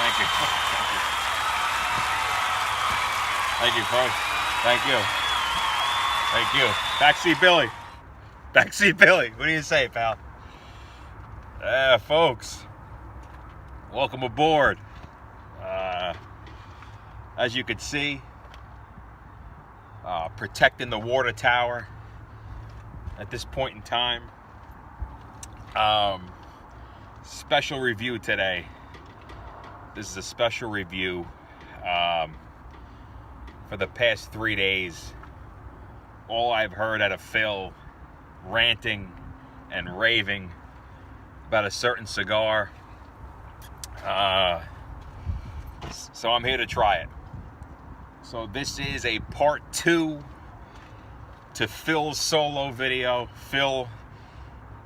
Thank you. Thank you, folks. Thank you. Thank you. Backseat Billy. Backseat Billy. What do you say, pal? Folks. Welcome aboard. As you can see, protecting the water tower at this point in time. Special review today. This is a special review. For the past 3 days, all I've heard out of Phil ranting and raving about a certain cigar. So I'm here to try it. So this is a part 2 to Phil's solo video. Phil,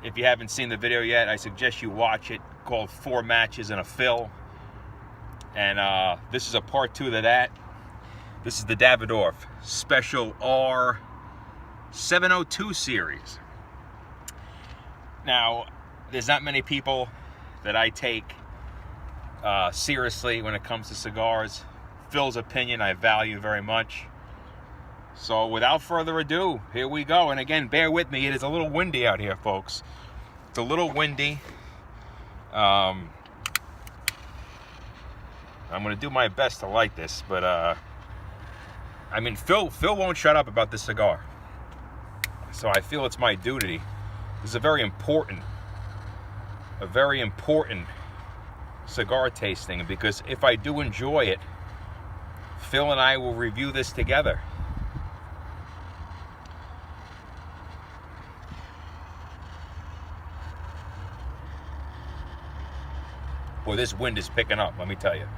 if you haven't seen the video yet, I suggest you watch it, called 4 Matches and a Phil. And this is a part 2 to that. This is the Davidoff Special R702 series. Now, there's not many people that I take seriously when it comes to cigars. Phil's opinion I value very much. So without further ado, here we go. And again, bear with me. It is a little windy out here, folks. It's a little windy. I'm going to do my best to light this, but I mean, Phil won't shut up about this cigar. So I feel it's my duty. This is a very important cigar tasting, because if I do enjoy it, Phil and I will review this together. Boy, this wind is picking up, let me tell you.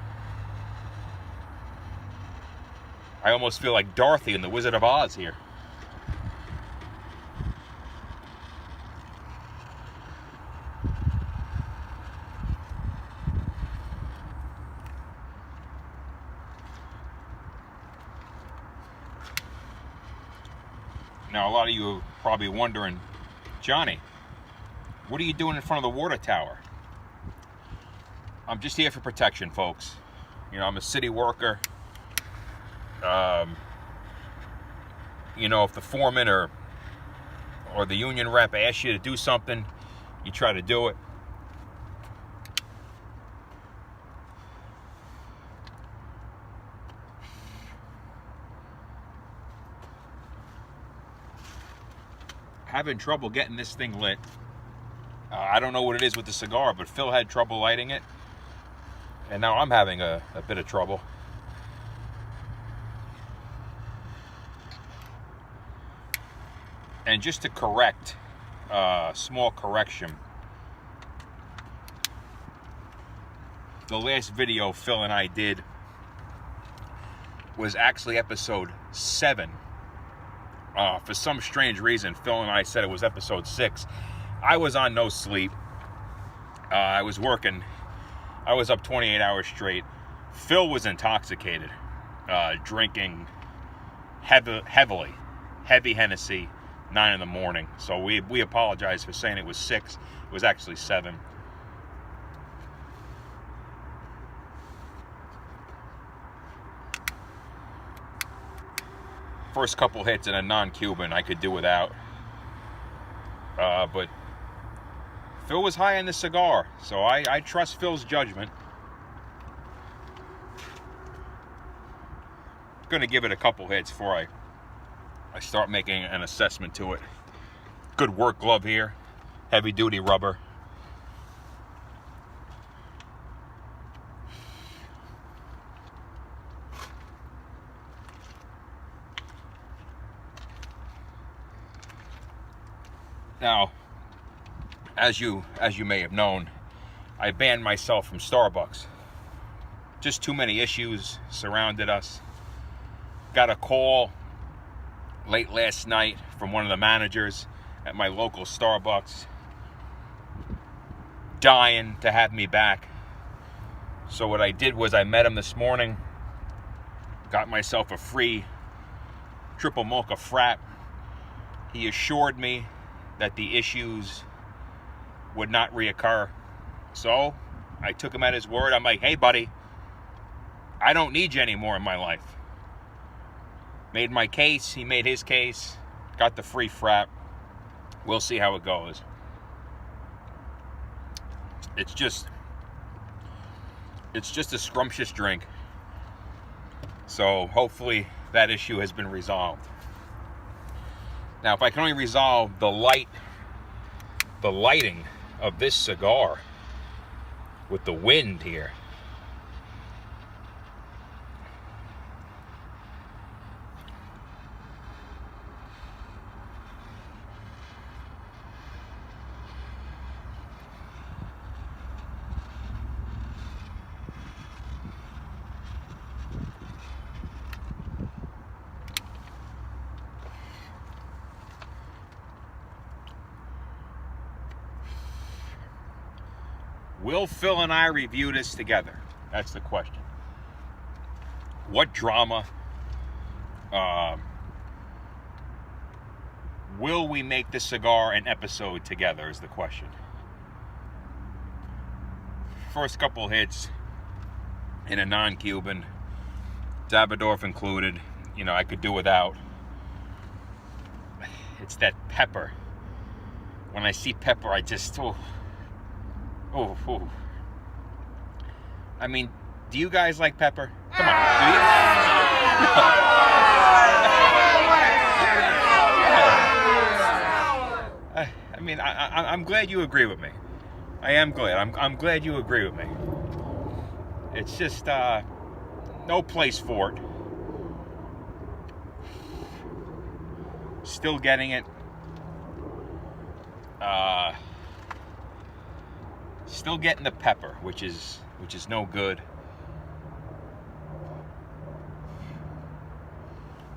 I almost feel like Dorothy in The Wizard of Oz here. Now, a lot of you are probably wondering, Johnny, what are you doing in front of the water tower? I'm just here for protection, folks. You know, I'm a city worker. You know, if the foreman or the union rep asks you to do something, you try to do it. Having trouble getting this thing lit. I don't know what it is with the cigar, but Phil had trouble lighting it, and now I'm having a bit of trouble. And just to correct, small correction, the last video Phil and I did was actually episode 7. For some strange reason, Phil and I said it was episode 6. I was on no sleep. I was working. I was up 28 hours straight. Phil was intoxicated, drinking heavy Hennessy, 9 in the morning. So we apologize for saying it was 6. It was actually 7. First couple hits in a non-Cuban I could do without. But Phil was high on the cigar, so I trust Phil's judgment. I'm gonna give it a couple hits before I start making an assessment to it. Good work glove here, heavy duty rubber. Now, as you may have known, I banned myself from Starbucks. Just too many issues surrounded us. Got a call late last night from one of the managers at my local Starbucks, dying to have me back. So what I did was I met him this morning, got myself a free triple mocha frat. He assured me that the issues would not reoccur. So I took him at his word. I'm like, hey buddy, I don't need you anymore in my life. Made my case, he made his case, got the free frap. We'll see how it goes. It's just a scrumptious drink. So hopefully that issue has been resolved. Now, if I can only resolve the lighting of this cigar with the wind here. Will Phil and I review this together? That's the question. What drama? Will we make this cigar an episode together is the question. First couple hits in a non-Cuban, Davidoff included. You know, I could do without. It's that pepper. When I see pepper, I just... Oh. I mean, do you guys like pepper? Come on, do you? I mean, I'm glad you agree with me. I am glad. I'm glad you agree with me. It's just no place for it. Still getting it. Still getting the pepper, which is no good.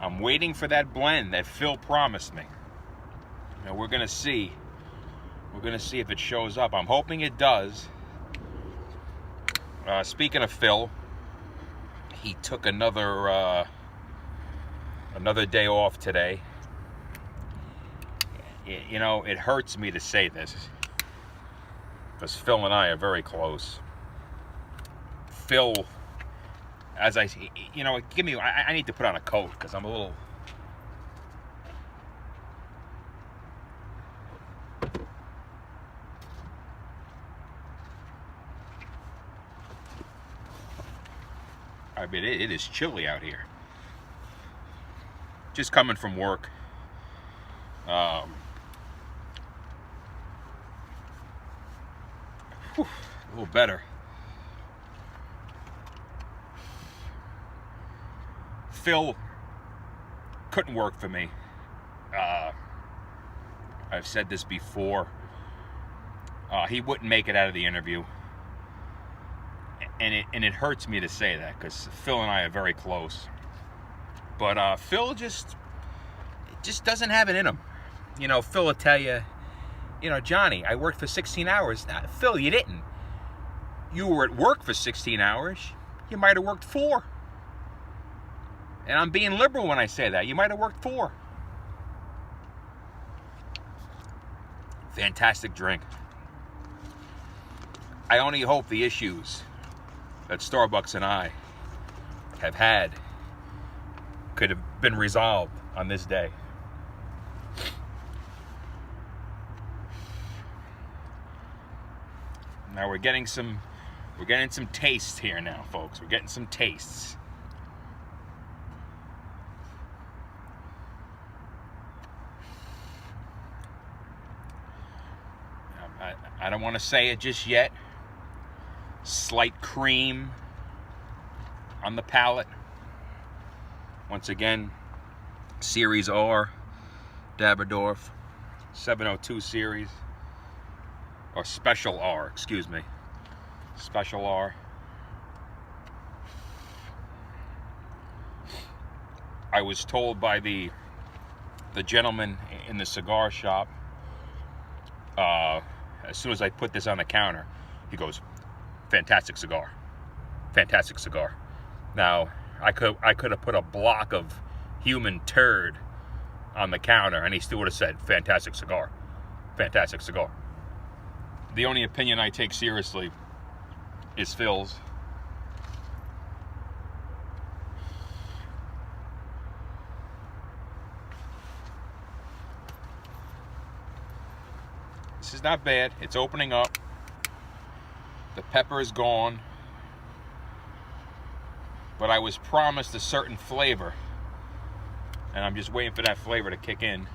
I'm waiting for that blend that Phil promised me. Now we're gonna see. We're gonna see if it shows up. I'm hoping it does. Speaking of Phil, he took another day off today. You know, it hurts me to say this, because Phil and I are very close. Phil, as I, you know, give me, I need to put on a coat because I'm a little. I mean, it is chilly out here. Just coming from work. A little better. Phil couldn't work for me. I've said this before. He wouldn't make it out of the interview. And it hurts me to say that because Phil and I are very close. But Phil just doesn't have it in him. You know, Phil will tell you, you know, Johnny, I worked for 16 hours. Phil, you didn't. You were at work for 16 hours. You might have worked 4. And I'm being liberal when I say that. You might have worked 4. Fantastic drink. I only hope the issues that Starbucks and I have had could have been resolved on this day. Now we're getting some tastes here now, folks. We're getting some tastes. I don't want to say it just yet. Slight cream on the palate. Once again, Series R, Davidoff, 702 series. Or Special R, excuse me. Special R. I was told by the gentleman in the cigar shop, as soon as I put this on the counter, he goes, "Fantastic cigar. Fantastic cigar." Now, I could have put a block of human turd on the counter and he still would have said, "Fantastic cigar. Fantastic cigar." The only opinion I take seriously is Phil's. This is not bad. It's opening up. The pepper is gone. But I was promised a certain flavor. And I'm just waiting for that flavor to kick in.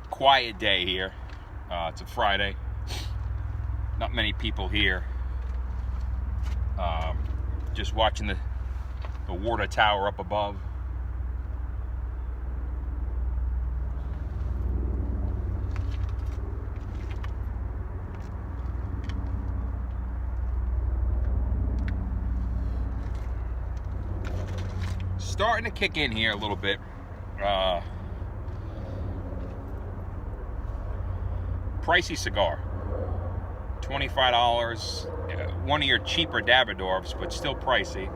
Quiet day here. It's a Friday. Not many people here. Just watching the water tower up above. Starting to kick in here a little bit. Pricey cigar. $25. One of your cheaper Davidoffs, but still pricey.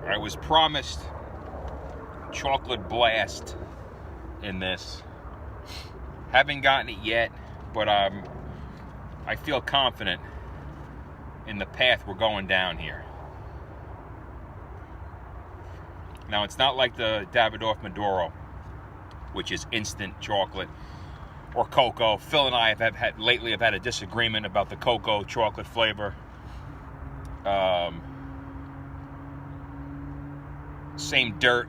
I was promised chocolate blast in this. Haven't gotten it yet, but I feel confident in the path we're going down here. Now, it's not like the Davidoff Maduro, which is instant chocolate, or cocoa. Phil and I have had a disagreement about the cocoa chocolate flavor. Same dirt,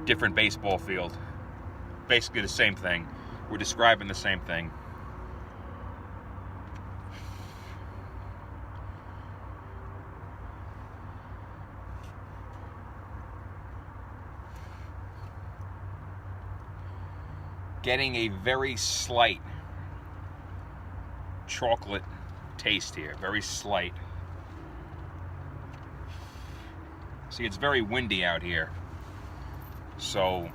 different baseball field. Basically the same thing. We're describing the same thing. Getting a very slight chocolate taste here, very slight. See, it's very windy out here, so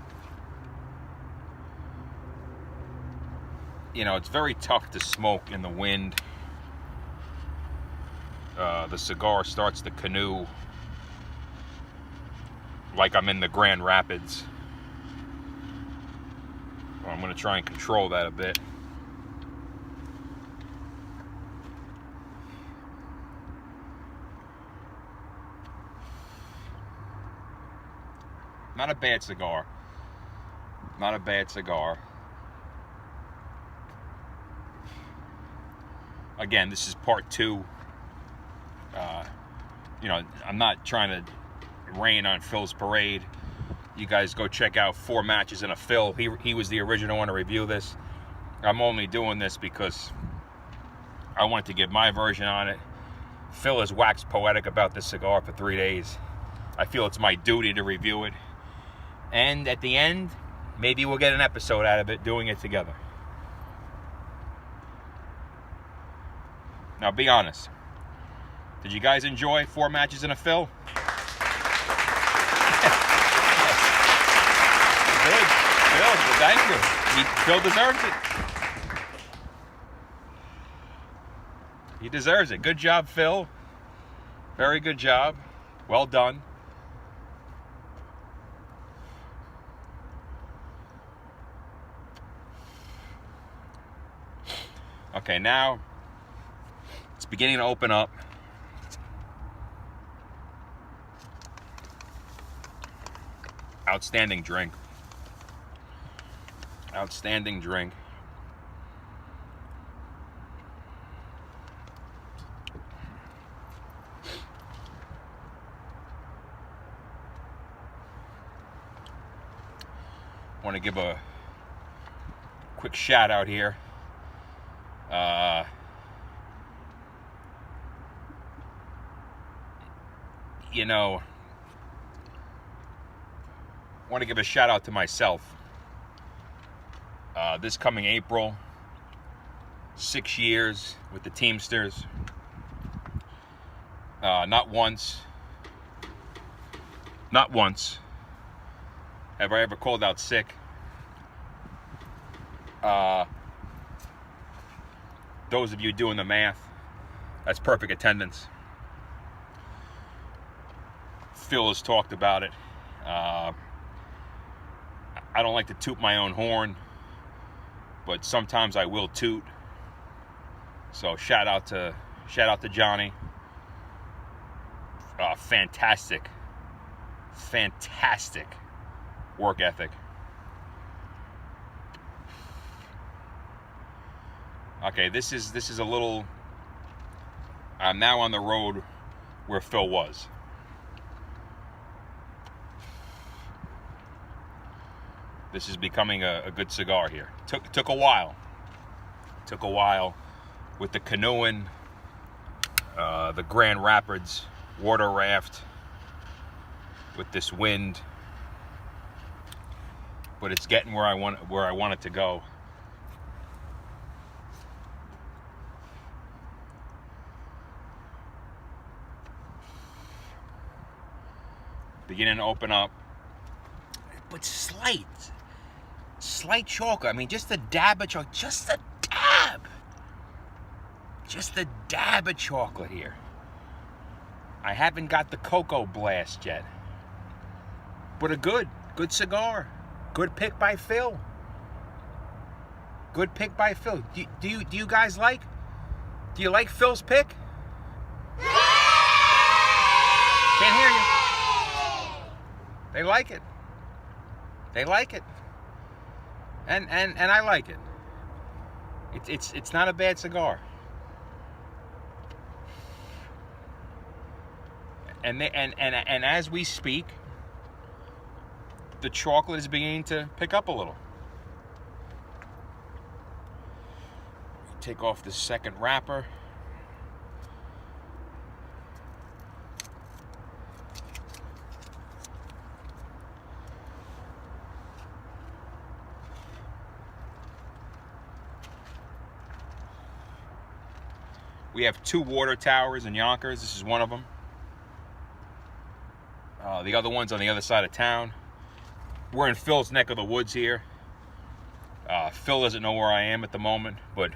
it's very tough to smoke in the wind. The cigar starts to canoe like I'm in the Grand Rapids. I'm going to try and control that a bit. Not a bad cigar. Not a bad cigar. Again, this is part 2. I'm not trying to rain on Phil's parade. You guys go check out 4 Matches and a Phil. He was the original one to review this. I'm only doing this because I wanted to give my version on it. Phil has waxed poetic about this cigar for 3 days. I feel it's my duty to review it. And at the end, maybe we'll get an episode out of it, doing it together. Now, be honest. Did you guys enjoy 4 Matches and a Phil? Good. Phil, thank you. Phil deserves it. He deserves it. Good job, Phil. Very good job. Well done. Okay, now it's beginning to open up. Outstanding drink. Outstanding drink. I want to give a quick shout out here. I want to give a shout out to myself. This coming April, 6 years with the Teamsters. Not once have I ever called out sick. Those of you doing the math, that's perfect attendance. Phil has talked about it. I don't like to toot my own horn, but sometimes I will toot. So shout out to Johnny. Fantastic work ethic. Okay, this is a little. I'm now on the road where Phil was. This is becoming a good cigar here. Took a while. Took a while with the canoeing, the Grand Rapids water raft, with this wind, but it's getting where I want it to go. Beginning to open up, but slight chocolate. I mean, just a dab of chocolate, just a dab of chocolate here. I haven't got the cocoa blast yet, but a good cigar. Good pick by Phil. Good pick by Phil. Do you guys like? Do you like Phil's pick? Can't hear you. They like it. They like it. And I like it. It's not a bad cigar. And as we speak, the chocolate is beginning to pick up a little. Take off the second wrapper. We have 2 water towers in Yonkers. This is one of them. The other one's on the other side of town. We're in Phil's neck of the woods here. Phil doesn't know where I am at the moment, but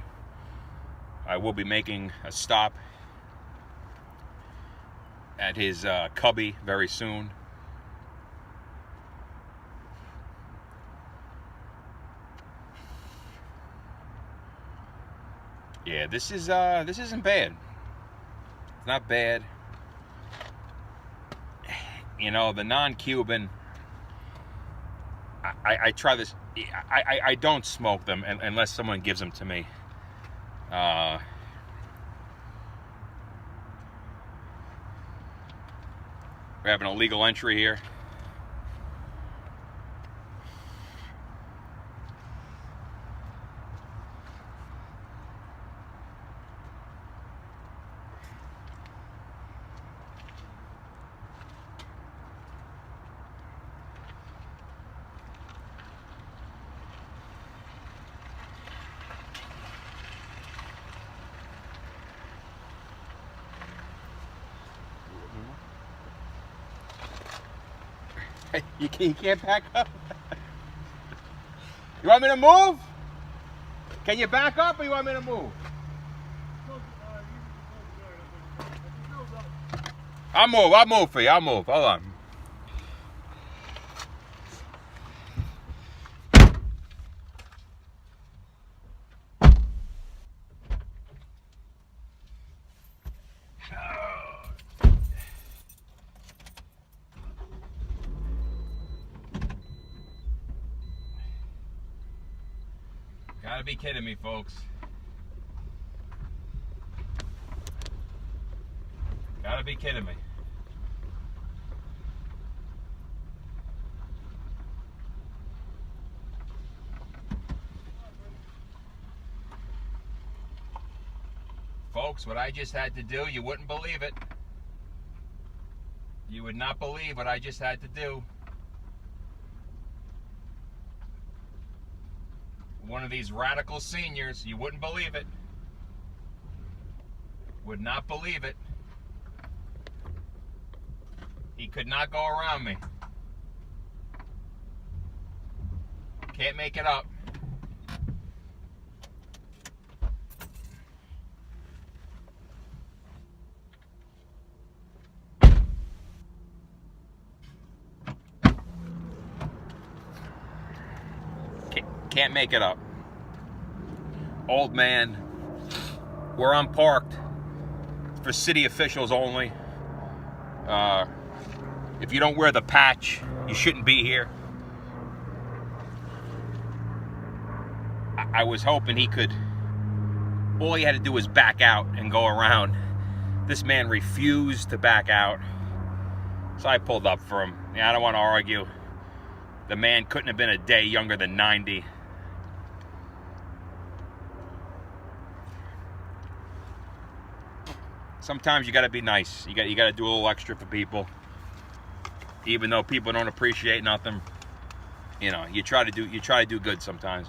I will be making a stop at his cubby very soon. Yeah, this isn't bad. It's not bad. You know, the non-Cuban, I try this. I don't smoke them unless someone gives them to me. We're having a legal entry here. You can't back up. You want me to move? Can you back up or you want me to move? I'll move for you. I'll move. Hold on. Gotta be kidding me, folks. Gotta be kidding me. Folks, what I just had to do, you wouldn't believe it. You would not believe what I just had to do. One of these radical seniors, you wouldn't believe it. Would not believe it. He could not go around me. Can't make it up. Can't make it up. Old man, where I'm parked, for city officials only. If you don't wear the patch, you shouldn't be here. I was hoping he could, all he had to do was back out and go around. This man refused to back out. So I pulled up for him. Yeah, I don't want to argue. The man couldn't have been a day younger than 90. Sometimes you got to be nice. You got to do a little extra for people, even though people don't appreciate nothing. You know, you try to do good sometimes.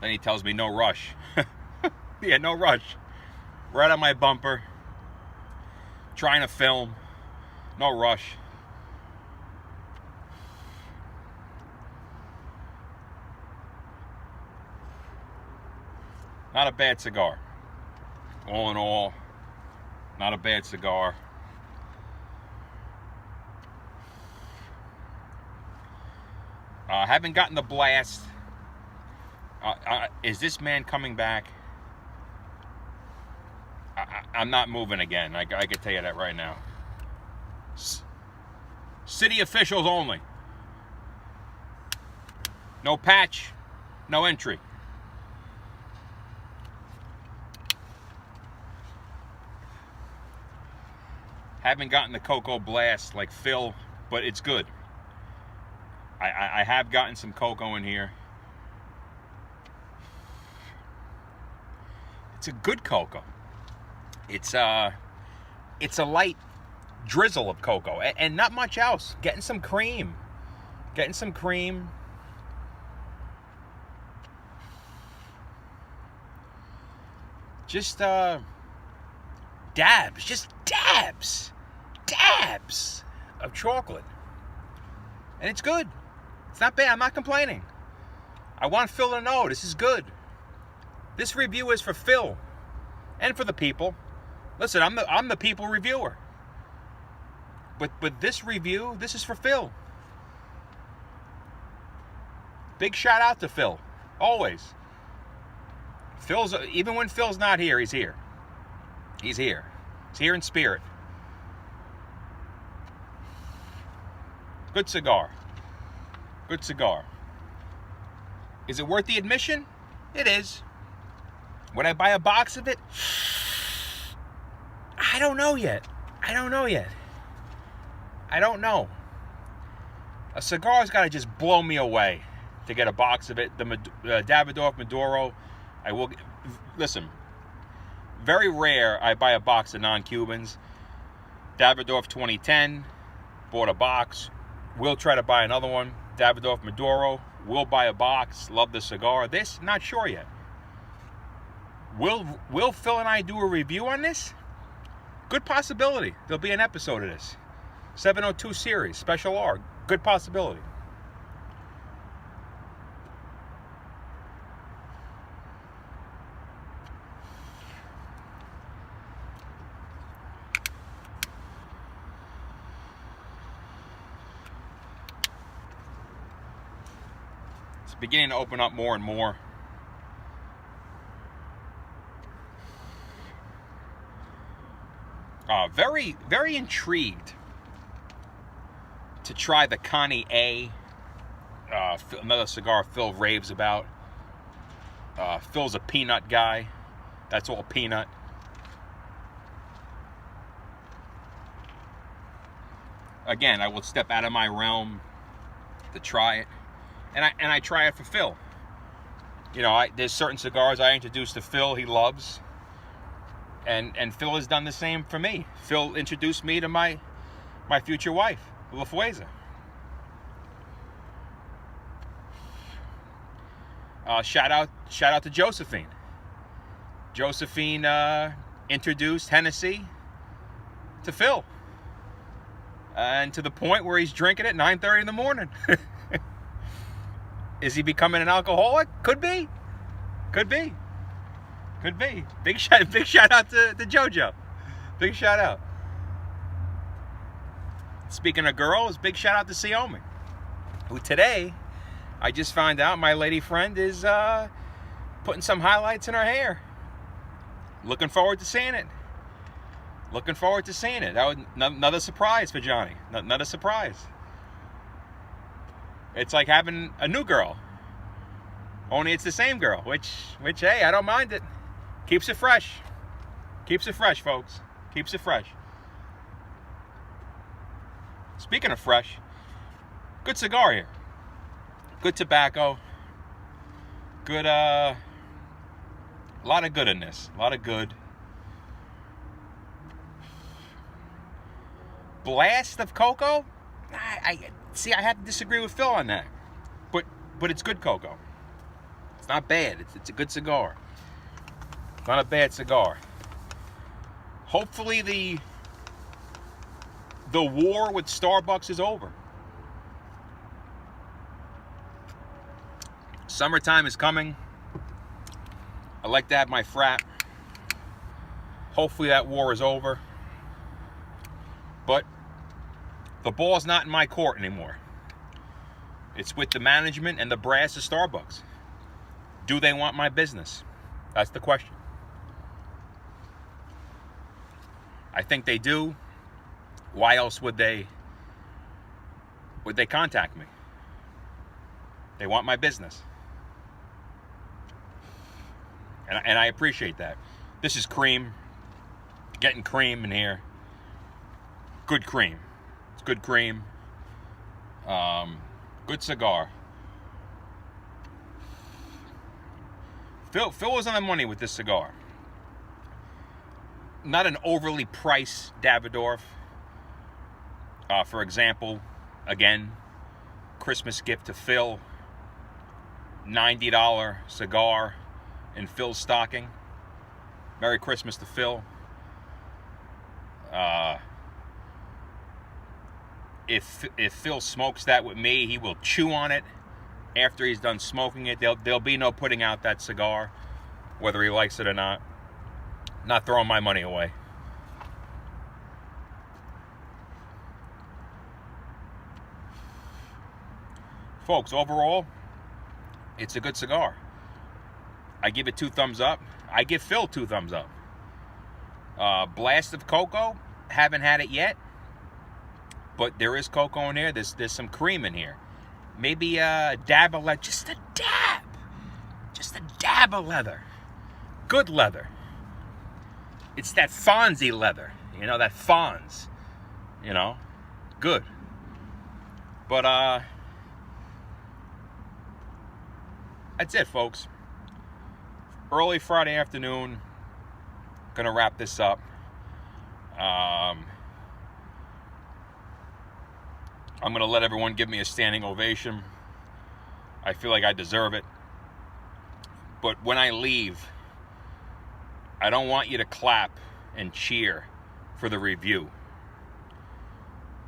Then he tells me no rush. Yeah, no rush. Right on my bumper. Trying to film. No rush. Not a bad cigar. All in all, not a bad cigar. Haven't gotten the blast. Is this man coming back? I'm not moving again. I can tell you that right now. City officials only. No patch, no entry. Haven't gotten the cocoa blast like Phil, but it's good. I have gotten some cocoa in here. It's a good cocoa. It's a light drizzle of cocoa and not much else. Getting some cream. Just dabs of chocolate. And it's good. It's not bad. I'm not complaining. I want Phil to know this is good. This review is for Phil and for the people. Listen, I'm the people reviewer. But this review, this is for Phil. Big shout out to Phil. Always. Even when Phil's not here, he's here. He's here. He's here in spirit. Good cigar. Good cigar. Is it worth the admission? It is. Would I buy a box of it? I don't know yet. I don't know. A cigar's got to just blow me away to get a box of it. The Davidoff Maduro, listen, very rare I buy a box of non-Cubans. Davidoff 2010, bought a box. We'll try to buy another one. Davidoff Maduro, we'll buy a box. Love the cigar. This, not sure yet. Will Phil and I do a review on this? Good possibility. There'll be an episode of this. 702 series, Special R. Good possibility. It's beginning to open up more and more. Very, very intrigued to try the Connie A. Another cigar Phil raves about. Phil's a peanut guy. That's all peanut. Again, I will step out of my realm to try it, and I try it for Phil. You know, there's certain cigars I introduced to Phil he loves. And Phil has done the same for me. Phil introduced me to my future wife, LaFueza. Shout out to Josephine. Josephine introduced Hennessy to Phil, and to the point where he's drinking it 9:30 in the morning. Is he becoming an alcoholic? Could be. Big shout out to JoJo. Big shout out. speaking of girls, big shout out to Siomi, who today, I just found out my lady friend is putting some highlights in her hair. Looking forward to seeing it. Looking forward to seeing it. That was another surprise for Johnny. Another surprise. It's like having a new girl. Only it's the same girl, which hey, I don't mind it. Keeps it fresh. Keeps it fresh, folks. Keeps it fresh. Speaking of fresh, good cigar here. Good tobacco. Good, a lot of good in this. A lot of good. Blast of cocoa? I have to disagree with Phil on that. But it's good cocoa. It's not bad. It's a good cigar. It's not a bad cigar. Hopefully the war with Starbucks is over. Summertime is coming. I like to have my frat. Hopefully that war is over. But the ball's not in my court anymore. It's with the management and the brass of Starbucks. Do they want my business? That's the question. I think they do. Why else would they contact me? They want my business. And I appreciate that. This is cream. Getting cream in here. Good cream. It's good cream. Good cigar. Phil was on the money with this cigar. Not an overly priced Davidoff. For example, again, Christmas gift to Phil. $90 cigar in Phil's stocking. Merry Christmas to Phil. If Phil smokes that with me, he will chew on it after he's done smoking it. There'll be no putting out that cigar, whether he likes it or not. Not throwing my money away. Folks, overall, it's a good cigar. I give it 2 thumbs up. I give Phil 2 thumbs up. Blast of cocoa, haven't had it yet, but there is cocoa in there. There's some cream in here. Maybe a dab of leather, just a dab of leather. Good leather. It's that Fonzie leather, that Fonz, good. But that's it, folks. Early Friday afternoon, gonna wrap this up. I'm gonna let everyone give me a standing ovation. I feel like I deserve it. But when I leave, I don't want you to clap and cheer for the review.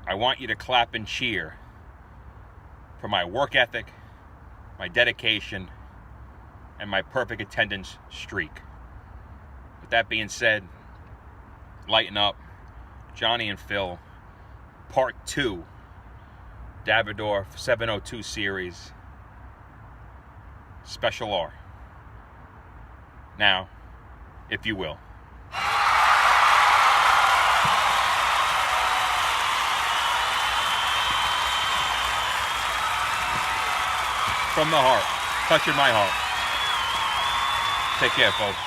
I want you to clap and cheer for my work ethic, my dedication, and my perfect attendance streak. With that being said, lighten up. Johnny and Phil, Part 2, Davidoff 702 series, Special R. Now, if you will. From the heart, touching my heart. Take care, folks.